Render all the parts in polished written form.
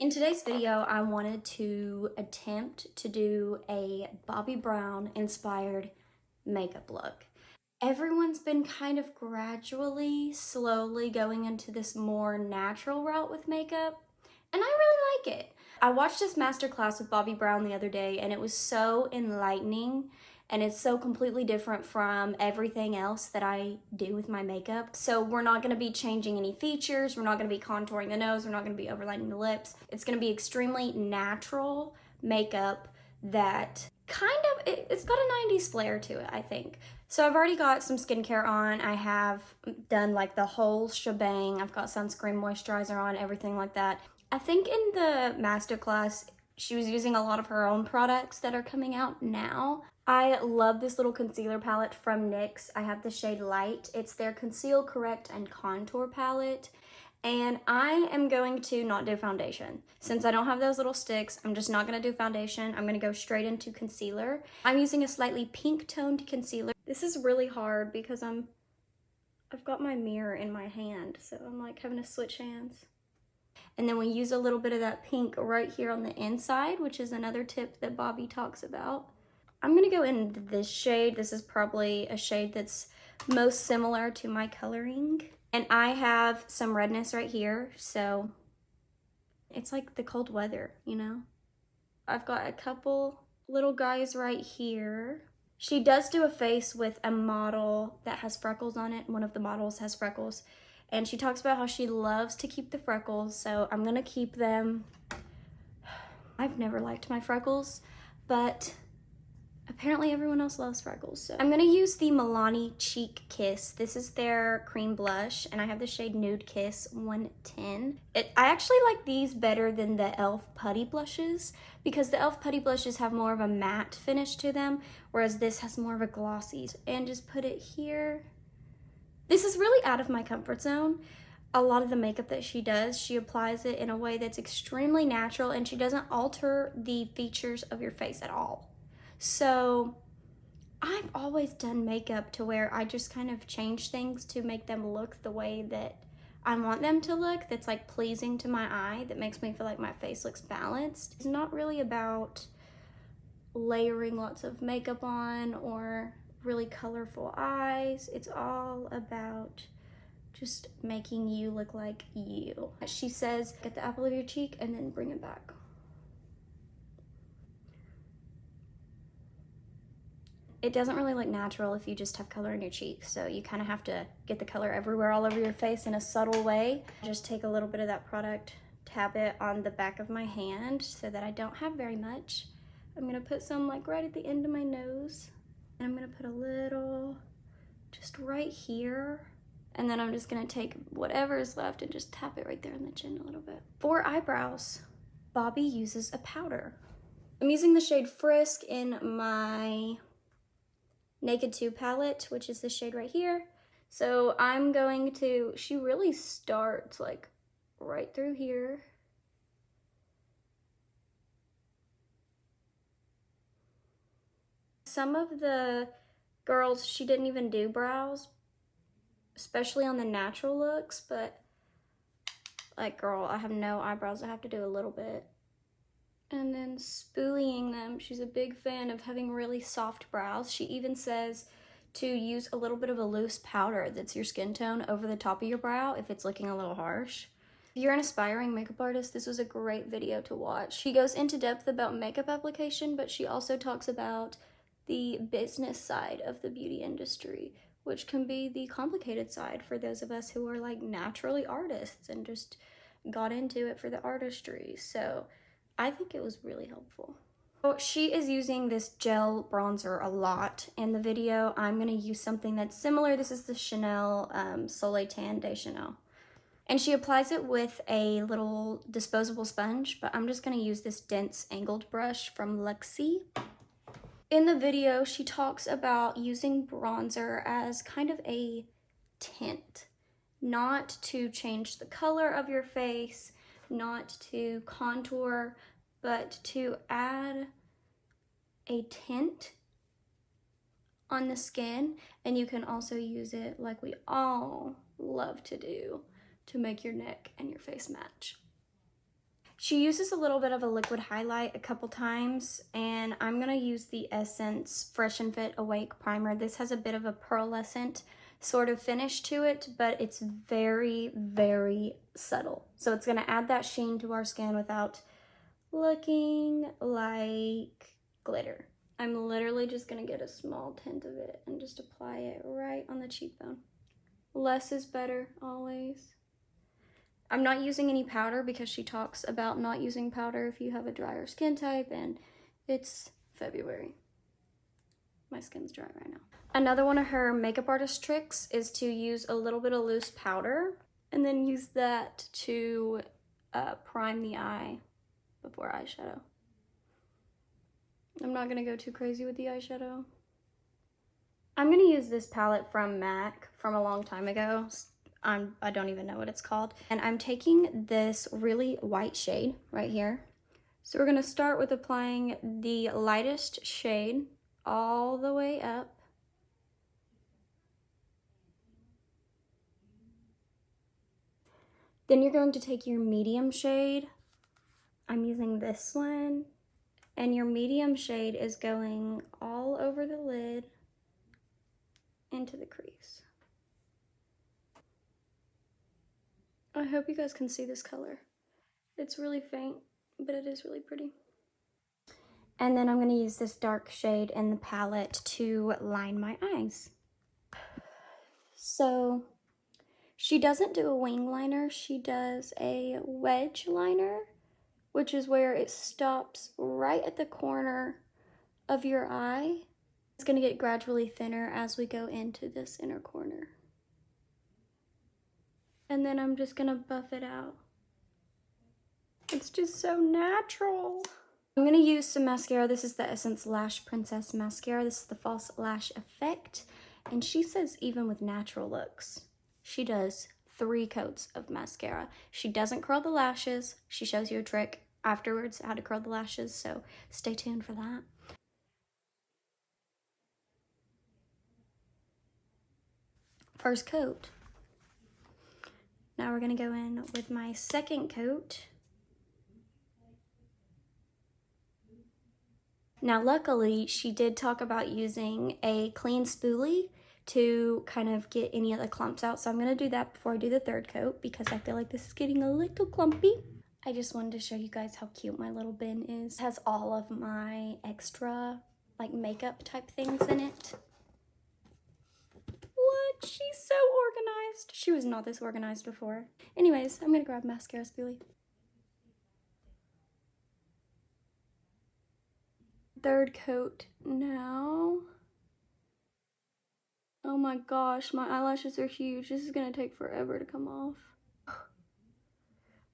In today's video, I wanted to attempt to do a Bobbi Brown inspired makeup look. Everyone's been kind of gradually, slowly going into this more natural route with makeup, and I really like it. I watched this masterclass with Bobbi Brown the other day, and it was so enlightening, and it's so completely different from everything else that I do with my makeup. So we're not going to be changing any features, we're not going to be contouring the nose, we're not going to be overlining the lips. It's going to be extremely natural makeup that it's got a 90s flair to it, I think. So I've already got some skincare on. I have done like the whole shebang. I've got sunscreen, moisturizer on, everything like that. I think in the masterclass, she was using a lot of her own products that are coming out now. I love this little concealer palette from NYX. I have the shade Light. It's their Conceal, Correct, and Contour palette. And I am going to not do foundation. Since I don't have those little sticks, I'm just not going to do foundation. I'm going to go straight into concealer. I'm using a slightly pink toned concealer. This is really hard because I've got my mirror in my hand, so I'm like having to switch hands. And then we use a little bit of that pink right here on the inside, which is another tip that Bobbi talks about. I'm going to go into this shade. This is probably a shade that's most similar to my coloring. And I have some redness right here, so it's like the cold weather, you know? I've got a couple little guys right here. She does do a face with a model that has freckles on it. One of the models has freckles. And she talks about how she loves to keep the freckles, so I'm gonna keep them. I've never liked my freckles, but apparently everyone else loves freckles. So I'm gonna use the Milani Cheek Kiss. This is their cream blush, and I have the shade Nude Kiss 110. I actually like these better than the e.l.f. putty blushes because the e.l.f. putty blushes have more of a matte finish to them, whereas this has more of a glossy. And just put it here. This is really out of my comfort zone. A lot of the makeup that she does, she applies it in a way that's extremely natural, and she doesn't alter the features of your face at all. So I've always done makeup to where I just kind of change things to make them look the way that I want them to look, that's like pleasing to my eye, that makes me feel like my face looks balanced. It's not really about layering lots of makeup on or really colorful eyes. It's all about just making you look like you. She says, get the apple of your cheek and then bring it back. It doesn't really look natural if you just have color in your cheeks, so you kind of have to get the color everywhere, all over your face in a subtle way. Just take a little bit of that product, tap it on the back of my hand so that I don't have very much. I'm gonna put some like right at the end of my nose, and I'm gonna put a little just right here, and then I'm just gonna take whatever is left and just tap it right there on the chin a little bit. For eyebrows, Bobbi uses a powder. I'm using the shade Frisk in my Naked 2 palette, which is this shade right here. So I'm going to, she really starts like right through here. Some of the girls, she didn't even do brows, especially on the natural looks, but like, girl, I have no eyebrows. I have to do a little bit. And then spoolying them. She's a big fan of having really soft brows. She even says to use a little bit of a loose powder that's your skin tone over the top of your brow if it's looking a little harsh. If you're an aspiring makeup artist, this was a great video to watch. She goes into depth about makeup application, but she also talks about the business side of the beauty industry, which can be the complicated side for those of us who are like naturally artists and just got into it for the artistry. So I think it was really helpful. So she is using this gel bronzer a lot in the video. I'm gonna use something that's similar. This is the Chanel Soleil Tan De Chanel. And she applies it with a little disposable sponge, but I'm just gonna use this dense angled brush from Luxie. In the video, she talks about using bronzer as kind of a tint, not to change the color of your face, not to contour, but to add a tint on the skin. And you can also use it, like we all love to do, to make your neck and your face match. She uses a little bit of a liquid highlight a couple times, and I'm gonna use the Essence Fresh and Fit Awake Primer. This has a bit of a pearlescent sort of finish to it, but it's very, very subtle. So it's gonna add that sheen to our skin without looking like glitter. I'm literally just gonna get a small tint of it and just apply it right on the cheekbone. Less is better, always. I'm not using any powder because she talks about not using powder if you have a drier skin type, and it's February. My skin's dry right now. Another one of her makeup artist tricks is to use a little bit of loose powder and then use that to prime the eye before eyeshadow. I'm not gonna go too crazy with the eyeshadow. I'm gonna use this palette from MAC from a long time ago. I don't even know what it's called. And I'm taking this really white shade right here. So we're gonna start with applying the lightest shade all the way up. Then you're going to take your medium shade. I'm using this one. And your medium shade is going all over the lid into the crease. I hope you guys can see this color. It's really faint, but it is really pretty. And then I'm gonna use this dark shade in the palette to line my eyes. So she doesn't do a wing liner, she does a wedge liner, which is where it stops right at the corner of your eye. It's gonna get gradually thinner as we go into this inner corner. And then I'm just gonna buff it out. It's just so natural. I'm gonna use some mascara. This is the Essence Lash Princess Mascara. This is the False Lash Effect. And she says even with natural looks, she does 3 coats of mascara. She doesn't curl the lashes. She shows you a trick afterwards how to curl the lashes, so stay tuned for that. First coat. Now we're gonna go in with my second coat. Now luckily, she did talk about using a clean spoolie to kind of get any of the clumps out. So I'm gonna do that before I do the third coat because I feel like this is getting a little clumpy. I just wanted to show you guys how cute my little bin is. It has all of my extra like makeup type things in it. What? She's so organized. She was not this organized before. Anyways, I'm gonna grab mascara spoolie. Third coat now. Oh my gosh, my eyelashes are huge. This is gonna take forever to come off. I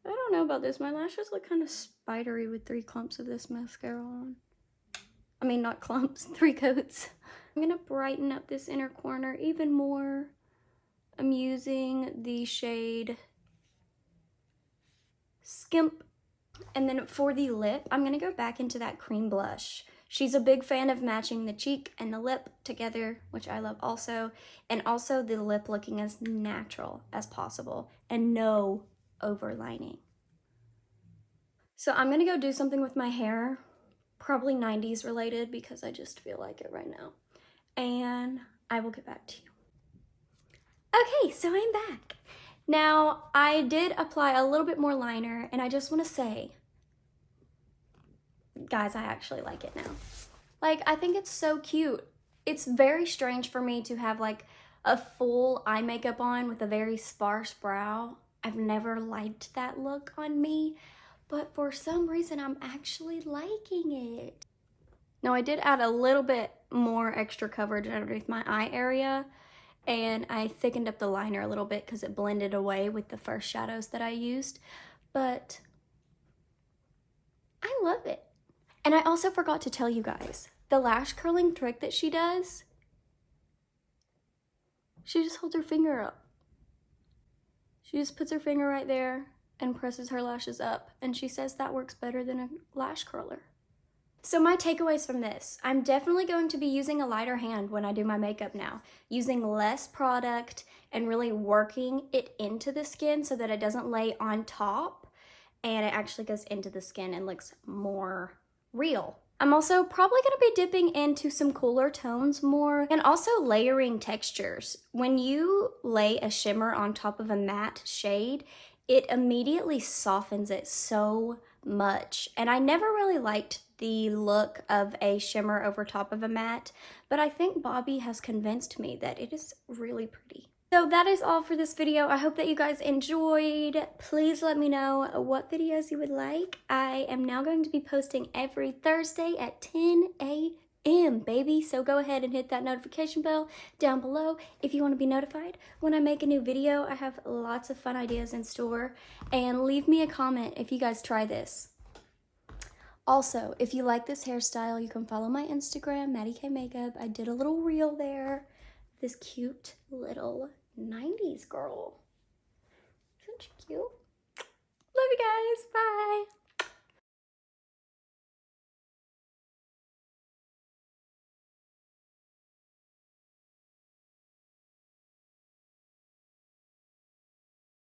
don't know about this. My lashes look kind of spidery with 3 clumps of this mascara on. I mean, not clumps, 3 coats. I'm gonna brighten up this inner corner even more. I'm using the shade Skimp. And then for the lip, I'm gonna go back into that cream blush. She's a big fan of matching the cheek and the lip together, which I love also. And also the lip looking as natural as possible and no overlining. So I'm gonna go do something with my hair, probably 90s related because I just feel like it right now. And I will get back to you. Okay, so I'm back. Now, I did apply a little bit more liner, and I just want to say, guys, I actually like it now. Like, I think it's so cute. It's very strange for me to have, like, a full eye makeup on with a very sparse brow. I've never liked that look on me, but for some reason, I'm actually liking it. Now, I did add a little bit more extra coverage underneath my eye area, and I thickened up the liner a little bit because it blended away with the first shadows that I used, but I love it. And I also forgot to tell you guys, the lash curling trick that she does, she just holds her finger up. She just puts her finger right there and presses her lashes up, and she says that works better than a lash curler. So my takeaways from this, I'm definitely going to be using a lighter hand when I do my makeup now, using less product and really working it into the skin so that it doesn't lay on top. and it actually goes into the skin and looks more real. I'm also probably going to be dipping into some cooler tones more and also layering textures. When you lay a shimmer on top of a matte shade, it immediately softens it so much. And I never really liked the look of a shimmer over top of a matte, but I think Bobbi has convinced me that it is really pretty. So that is all for this video. I hope that you guys enjoyed. Please let me know what videos you would like. I am now going to be posting every Thursday at 10 a.m. baby. So go ahead and hit that notification bell down below if you want to be notified when I make a new video. I have lots of fun ideas in store. And leave me a comment if you guys try this. Also, if you like this hairstyle, you can follow my Instagram, Maddie K Makeup. I did a little reel there. This cute little 90s girl. Isn't she cute? Love you guys. Bye.